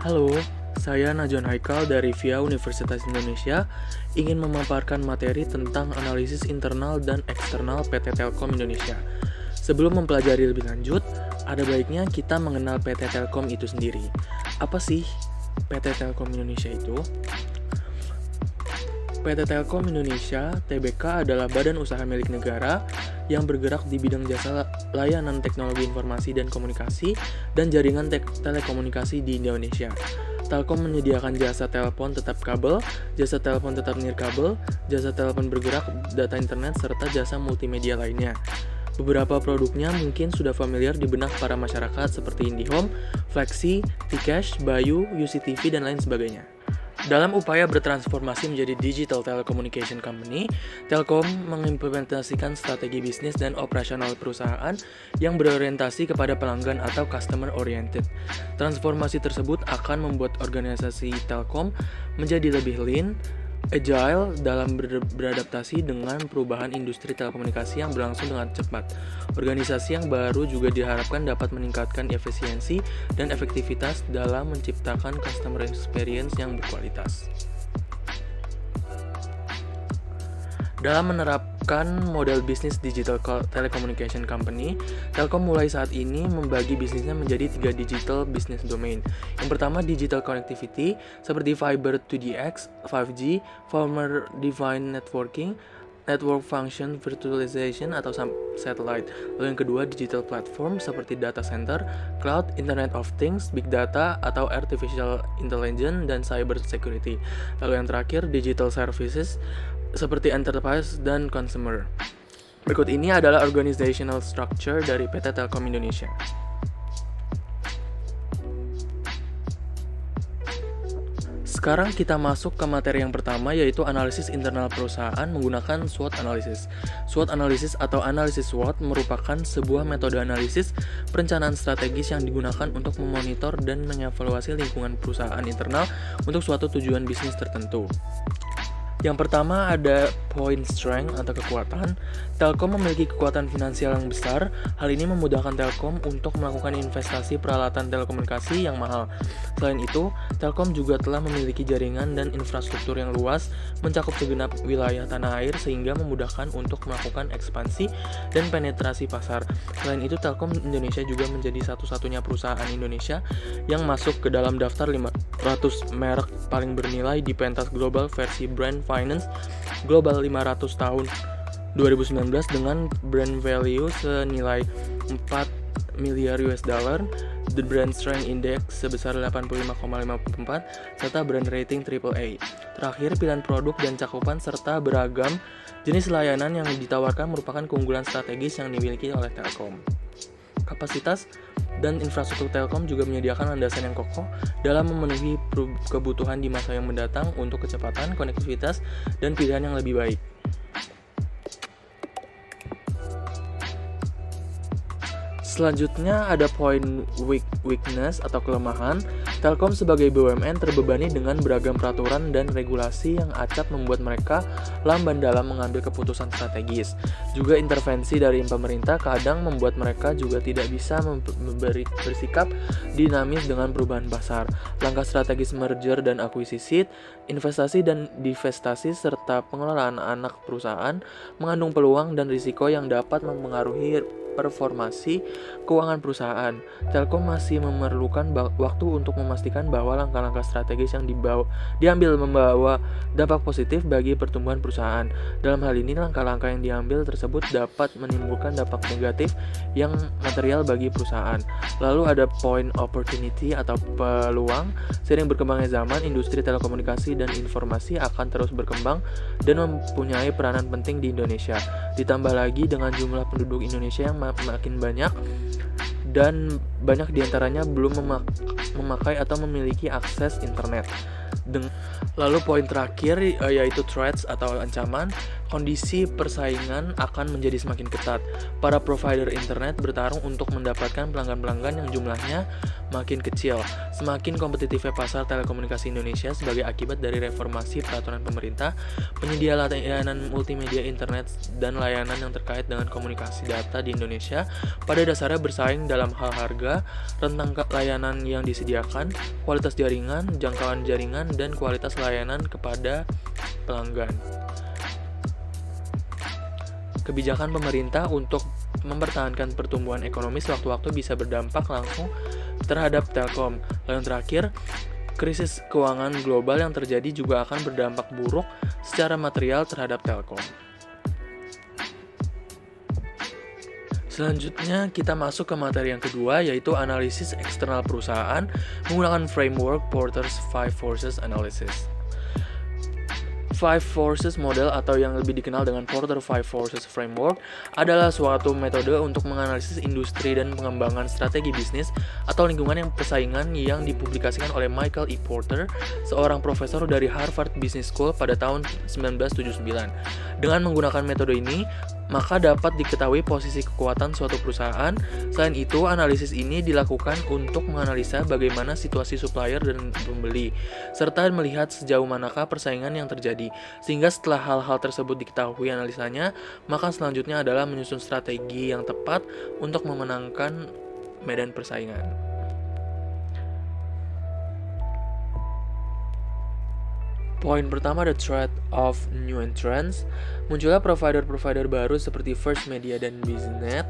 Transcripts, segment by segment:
Halo, saya Najwan Haikal dari VIA Universitas Indonesia ingin memaparkan materi tentang analisis internal dan eksternal PT Telkom Indonesia. Sebelum mempelajari lebih lanjut, ada baiknya kita mengenal PT Telkom itu sendiri. Apa sih PT Telkom Indonesia itu? PT Telkom Indonesia (TBK) adalah badan usaha milik negara yang bergerak di bidang jasa layanan teknologi informasi dan komunikasi dan jaringan telekomunikasi di Indonesia. Telkom menyediakan jasa telepon tetap kabel, jasa telepon tetap nirkabel, jasa telepon bergerak, data internet, serta jasa multimedia lainnya. Beberapa produknya mungkin sudah familiar di benak para masyarakat seperti IndiHome, Flexi, T-Cash, Bayu, UCTV, dan lain sebagainya. Dalam upaya bertransformasi menjadi digital telecommunication company, Telkom mengimplementasikan strategi bisnis dan operasional perusahaan yang berorientasi kepada pelanggan atau customer oriented. Transformasi tersebut akan membuat organisasi Telkom menjadi lebih lean, agile dalam beradaptasi dengan perubahan industri telekomunikasi yang berlangsung dengan cepat. Organisasi yang baru juga diharapkan dapat meningkatkan efisiensi dan efektivitas dalam menciptakan customer experience yang berkualitas. Dalam menerapkan model bisnis digital telecommunication company, Telkom mulai saat ini membagi bisnisnya menjadi 3 digital business domain. Yang pertama, digital connectivity seperti fiber to the X, 5G, former defined networking, network function virtualization atau satellite. Lalu yang kedua, digital platform seperti data center, cloud, internet of things, big data atau artificial intelligence, dan cyber security. Lalu yang terakhir, digital services seperti enterprise dan consumer. Berikut ini adalah organizational structure dari PT Telkom Indonesia. Sekarang kita masuk ke materi yang pertama, yaitu analisis internal perusahaan menggunakan SWOT analysis. SWOT analysis atau analisis SWOT merupakan sebuah metode analisis perencanaan strategis yang digunakan untuk memonitor dan mengevaluasi lingkungan perusahaan internal untuk suatu tujuan bisnis tertentu. Yang pertama ada point strength atau kekuatan. Telkom memiliki kekuatan finansial yang besar. Hal ini memudahkan Telkom untuk melakukan investasi peralatan telekomunikasi yang mahal. Selain itu, Telkom juga telah memiliki jaringan dan infrastruktur yang luas, mencakup segenap wilayah tanah air sehingga memudahkan untuk melakukan ekspansi dan penetrasi pasar. Selain itu, Telkom Indonesia juga menjadi satu-satunya perusahaan Indonesia yang masuk ke dalam daftar 500 merek paling bernilai di pentas global versi Brand Finance Global 500 tahun 2019 dengan brand value senilai 4 miliar US dollar, the brand strength index sebesar 85,54 serta brand rating AAA. Terakhir, pilihan produk dan cakupan serta beragam jenis layanan yang ditawarkan merupakan keunggulan strategis yang dimiliki oleh Telkom. Kapasitas dan infrastruktur Telkom juga menyediakan landasan yang kokoh dalam memenuhi kebutuhan di masa yang mendatang untuk kecepatan, konektivitas, dan pilihan yang lebih baik. Selanjutnya ada poin weakness atau kelemahan. Telkom sebagai BUMN terbebani dengan beragam peraturan dan regulasi yang acap membuat mereka lamban dalam mengambil keputusan strategis. Juga intervensi dari pemerintah kadang membuat mereka juga tidak bisa bersikap dinamis dengan perubahan pasar. Langkah strategis merger dan akuisisi, investasi dan divestasi, serta pengelolaan anak perusahaan mengandung peluang dan risiko yang dapat mempengaruhi performasi keuangan perusahaan. Telkom masih memerlukan waktu untuk memastikan bahwa langkah-langkah strategis yang diambil membawa dampak positif bagi pertumbuhan perusahaan. Dalam hal ini, langkah-langkah yang diambil tersebut dapat menimbulkan dampak negatif yang material bagi perusahaan. Lalu ada point opportunity atau peluang. Seiring berkembangnya zaman, industri telekomunikasi dan informasi akan terus berkembang dan mempunyai peranan penting di Indonesia. Ditambah lagi dengan jumlah penduduk Indonesia yang makin banyak dan banyak diantaranya belum memakai atau memiliki akses internet. Lalu poin terakhir yaitu threats atau ancaman. Kondisi persaingan akan menjadi semakin ketat. Para provider internet bertarung untuk mendapatkan pelanggan-pelanggan yang jumlahnya makin kecil. Semakin kompetitifnya pasar telekomunikasi Indonesia sebagai akibat dari reformasi peraturan pemerintah, penyedia layanan multimedia internet dan layanan yang terkait dengan komunikasi data di Indonesia pada dasarnya bersaing dalam hal harga, rentang layanan yang disediakan, kualitas jaringan, jangkauan jaringan, dan kualitas layanan kepada pelanggan. Kebijakan pemerintah untuk mempertahankan pertumbuhan ekonomi sewaktu-waktu bisa berdampak langsung terhadap Telkom. Lalu yang terakhir, krisis keuangan global yang terjadi juga akan berdampak buruk secara material terhadap Telkom. Selanjutnya kita masuk ke materi yang kedua, yaitu analisis eksternal perusahaan menggunakan framework Porter's Five Forces Analysis. Five Forces Model atau yang lebih dikenal dengan Porter Five Forces Framework adalah suatu metode untuk menganalisis industri dan pengembangan strategi bisnis atau lingkungan yang persaingan yang dipublikasikan oleh Michael E. Porter, seorang profesor dari Harvard Business School pada tahun 1979. Dengan menggunakan metode ini, maka dapat diketahui posisi kekuatan suatu perusahaan. Selain itu, analisis ini dilakukan untuk menganalisa bagaimana situasi supplier dan pembeli, serta melihat sejauh manakah persaingan yang terjadi. Sehingga setelah hal-hal tersebut diketahui analisanya, maka selanjutnya adalah menyusun strategi yang tepat untuk memenangkan medan persaingan. Poin pertama, the threat of new entrants. Munculnya provider-provider baru seperti First Media dan Biznet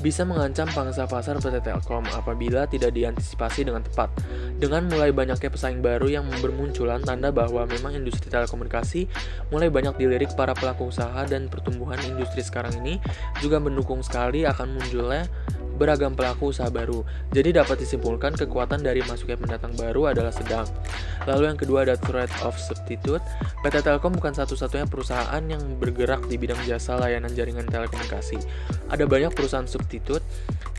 bisa mengancam pangsa pasar PT Telkom apabila tidak diantisipasi dengan tepat. Dengan mulai banyaknya pesaing baru yang bermunculan, tanda bahwa memang industri telekomunikasi mulai banyak dilirik para pelaku usaha, dan pertumbuhan industri sekarang ini juga mendukung sekali akan munculnya beragam pelaku usaha baru. Jadi dapat disimpulkan kekuatan dari masuknya pendatang baru adalah sedang. Lalu yang kedua ada threat of substitute. PT Telkom bukan satu-satunya perusahaan yang bergerak di bidang jasa layanan jaringan telekomunikasi. Ada banyak perusahaan substitute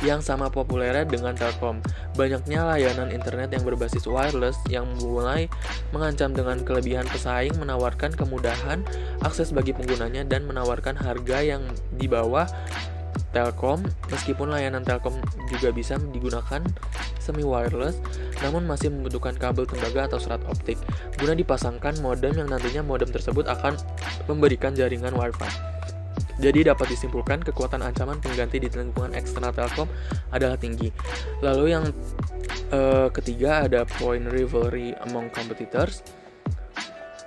yang sama populernya dengan Telkom. Banyaknya layanan internet yang berbasis wireless yang mulai mengancam dengan kelebihan pesaing, menawarkan kemudahan akses bagi penggunanya, dan menawarkan harga yang di bawah Telkom. Meskipun layanan Telkom juga bisa digunakan semi wireless, namun masih membutuhkan kabel tembaga atau serat optik guna dipasangkan modem yang nantinya modem tersebut akan memberikan jaringan Wi-Fi. Jadi dapat disimpulkan kekuatan ancaman pengganti di lingkungan eksternal Telkom adalah tinggi. Lalu yang ketiga ada point rivalry among competitors.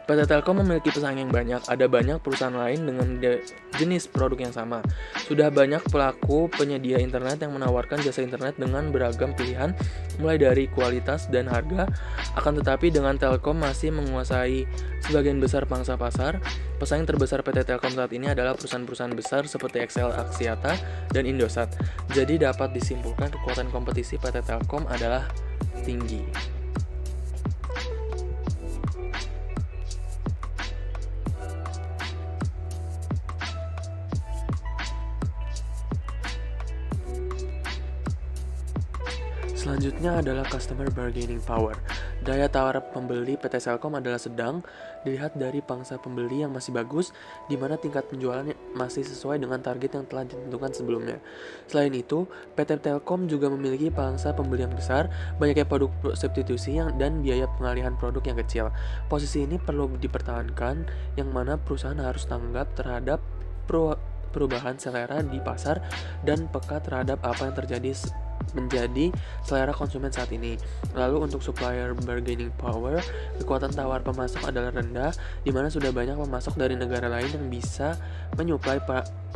PT Telkom memiliki pesaing yang banyak. Ada banyak perusahaan lain dengan jenis produk yang sama. Sudah banyak pelaku penyedia internet yang menawarkan jasa internet dengan beragam pilihan, mulai dari kualitas dan harga. Akan tetapi dengan Telkom masih menguasai sebagian besar pangsa pasar, pesaing terbesar PT Telkom saat ini adalah perusahaan-perusahaan besar seperti XL Axiata dan Indosat. Jadi dapat disimpulkan kekuatan kompetisi PT Telkom adalah tinggi. Selanjutnya adalah customer bargaining power. Daya tawar pembeli PT Telkom adalah sedang, dilihat dari pangsa pembeli yang masih bagus, di mana tingkat penjualan masih sesuai dengan target yang telah ditentukan sebelumnya. Selain itu, PT Telkom juga memiliki pangsa pembeli yang besar, banyaknya produk substitusi dan biaya pengalihan produk yang kecil. Posisi ini perlu dipertahankan, yang mana perusahaan harus tanggap terhadap perubahan selera di pasar dan peka terhadap apa yang menjadi selera konsumen saat ini. Lalu untuk supplier bargaining power, kekuatan tawar pemasok adalah rendah, di mana sudah banyak pemasok dari negara lain yang bisa menyuplai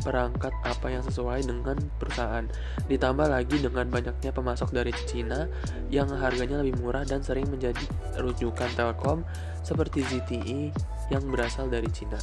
perangkat apa yang sesuai dengan perusahaan. Ditambah lagi dengan banyaknya pemasok dari Cina yang harganya lebih murah dan sering menjadi rujukan Telkom seperti ZTE yang berasal dari Cina.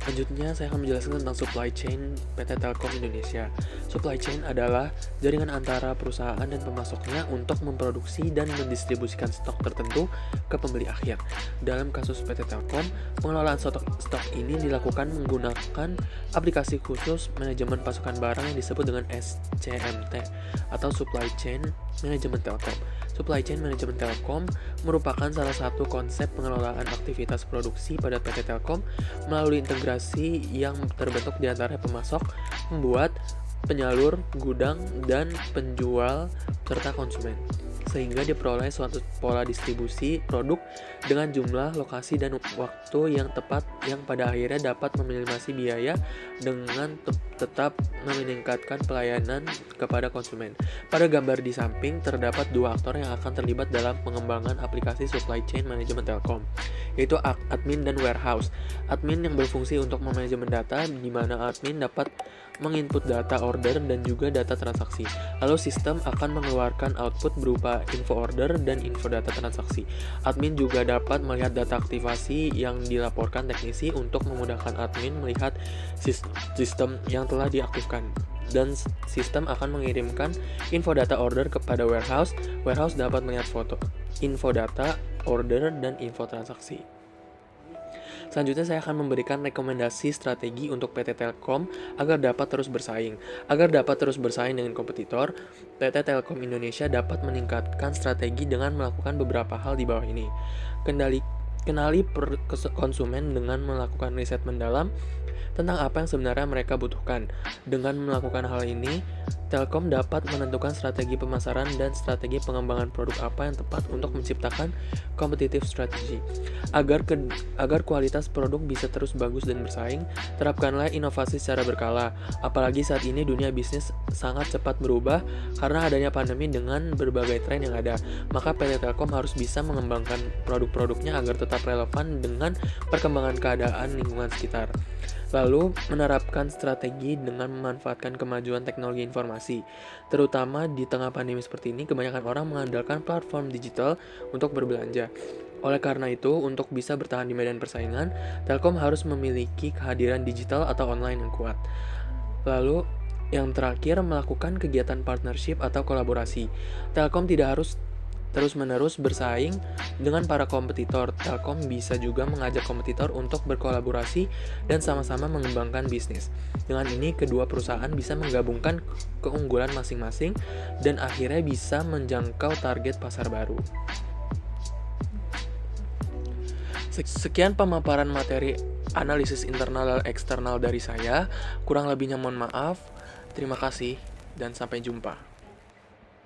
Selanjutnya, saya akan menjelaskan tentang supply chain PT Telkom Indonesia. Supply chain adalah jaringan antara perusahaan dan pemasoknya untuk memproduksi dan mendistribusikan stok tertentu ke pembeli akhir. Dalam kasus PT Telkom, pengelolaan stok ini dilakukan menggunakan aplikasi khusus manajemen pasokan barang yang disebut dengan SCMT atau Supply Chain Management Telkom. Supply Chain Management Telkom merupakan salah satu konsep pengelolaan aktivitas produksi pada PT Telkom melalui integrasi yang terbentuk di antara pemasok, pembuat, penyalur, gudang, dan penjual, serta konsumen, sehingga diperoleh suatu pola distribusi produk dengan jumlah, lokasi, dan waktu yang tepat yang pada akhirnya dapat meminimasi biaya dengan tetap meningkatkan pelayanan kepada konsumen. Pada gambar di samping terdapat dua aktor yang akan terlibat dalam pengembangan aplikasi Supply Chain Management Telkom, yaitu admin dan warehouse. Admin yang berfungsi untuk memanajemen data, di mana admin dapat menginput data order dan juga data transaksi. Lalu sistem akan mengeluarkan output berupa info order dan info data transaksi. Admin juga dapat melihat data aktivasi yang dilaporkan teknisi untuk memudahkan admin melihat sistem yang telah diaktifkan. Dan sistem akan mengirimkan info data order kepada warehouse. Warehouse dapat melihat info data order dan info transaksi. Selanjutnya saya akan memberikan rekomendasi strategi untuk PT Telkom agar dapat terus bersaing. Agar dapat terus bersaing dengan kompetitor, PT Telkom Indonesia dapat meningkatkan strategi dengan melakukan beberapa hal di bawah ini. Kenali konsumen dengan melakukan riset mendalam tentang apa yang sebenarnya mereka butuhkan. Dengan melakukan hal ini, Telkom dapat menentukan strategi pemasaran dan strategi pengembangan produk apa yang tepat untuk menciptakan competitive strategy. Agar kualitas produk bisa terus bagus dan bersaing, terapkanlah inovasi secara berkala. Apalagi saat ini dunia bisnis sangat cepat berubah karena adanya pandemi dengan berbagai tren yang ada. Maka PT Telkom harus bisa mengembangkan produk-produknya agar tetap relevan dengan perkembangan keadaan lingkungan sekitar. Lalu, menerapkan strategi dengan memanfaatkan kemajuan teknologi informasi. Terutama di tengah pandemi seperti ini, kebanyakan orang mengandalkan platform digital untuk berbelanja. Oleh karena itu, untuk bisa bertahan di medan persaingan, Telkom harus memiliki kehadiran digital atau online yang kuat. Lalu, yang terakhir, melakukan kegiatan partnership atau kolaborasi. Telkom tidak harus terus-menerus bersaing dengan para kompetitor. Telkom bisa juga mengajak kompetitor untuk berkolaborasi dan sama-sama mengembangkan bisnis. Dengan ini, kedua perusahaan bisa menggabungkan keunggulan masing-masing dan akhirnya bisa menjangkau target pasar baru. Sekian pemaparan materi analisis internal dan eksternal dari saya. Kurang lebihnya mohon maaf. Terima kasih dan sampai jumpa.